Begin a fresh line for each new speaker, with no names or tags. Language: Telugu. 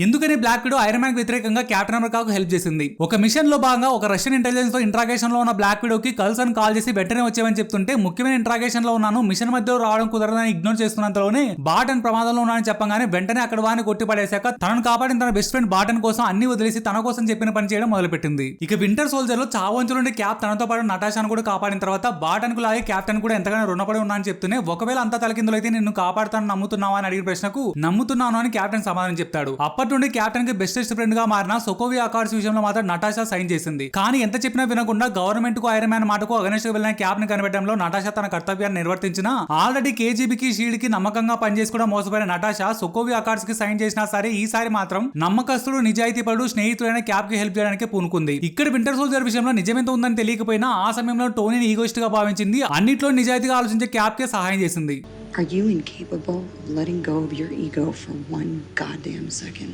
ఎందుకని బ్లాక్ విడో ఐరన్ మ్యాన్ వ్యతిరేకంగా కెప్టెన్ అమెరికాకు హెల్ప్ చేసింది. ఒక మిషన్ లో భాగంగా ఒక రష్యన్ ఇంటెలిజెన్స్ తో ఇంట్రాగేషన్ లో ఉన్న బ్లాక్ విడోకి కల్సన్ కాల్ చేసి వెంటనే వచ్చేవని చెప్తుంటే ముఖ్యమైన ఇంట్రాగేషన్ లో ఉన్నాను, మిషన్ మధ్యలో రావడం కుదరదని ఇగ్నోర్ చేస్తున్నంతలోనే బాటన్ ప్రమాదంలో ఉన్నానని చెప్పగానే వెంటనే అక్కడ వారిని కొట్టి పడేశాక తనను కాపాడిన తన బెస్ట్ ఫ్రెండ్ బాటన్ కోసం అన్ని వదిలేసి తన కోసం చెప్పిన పని చేయడం మొదలుపెట్టింది. ఇక వింటర్ సోల్జర్ లో చావంచు నుండి క్యాప్ తనతో పాటు నటాషాను కూడా కాపాడిన తర్వాత బాటన్ కు లాగే కెప్టెన్ కూడా ఎంతగానో రుణపడి ఉన్నానని చెప్తూనే ఒకవేళ అంతా తలకిందులు అయితే నిన్ను కాపాడుతాను నమ్ముతున్నావా అని అడిగిన ప్రశ్నకు నమ్ముతున్నాను అని కెప్టెన్ సమాధానం చెప్తాడు. అప్పటి నుండి కెప్టెన్ కి బెస్టెస్ట్ ఫ్రెండ్ గా మారిన సోకోవి అకార్డ్స్ విషయంలో మాత్రం నటాషా సైన్ చేసింది. కానీ ఎంత చెప్పినా వినకుండా గవర్నమెంట్ కు ఐరన్ మ్యాన్ మాటకు అగనెస్ట్ గా వెళ్ళిన క్యాప్ ని కనిపెట్టడంలో నటాషా తన కర్తవ్యాన్ని నిర్వర్తించినా ఆల్రెడీ కేజీబీకి షీల్డ్ కి నమ్మకంగా పనిచేసి కూడా మోసపోయిన నటాషా సోకోవి అకార్డ్స్ కి సైన్ చేసినా సరే ఈసారి మాత్రం నమ్మకస్తుడు, నిజాయితీపరుడు, స్నేహితుడైన క్యాప్ కి హెల్ప్ చేయడానికి పూనుకుంది. ఇక్కడ వింటర్ సోల్జర్ విషయంలో నిజమెంత ఉందని తెలియకపోయినా ఆ సమయంలో టోనీని ఈగోయిస్ట్ గా భావించింది. అన్నిట్లో నిజాయితీగా ఆలోచించే క్యాప్ కే సహాయం చేసింది.
Are you incapable of letting go of your ego for one goddamn second?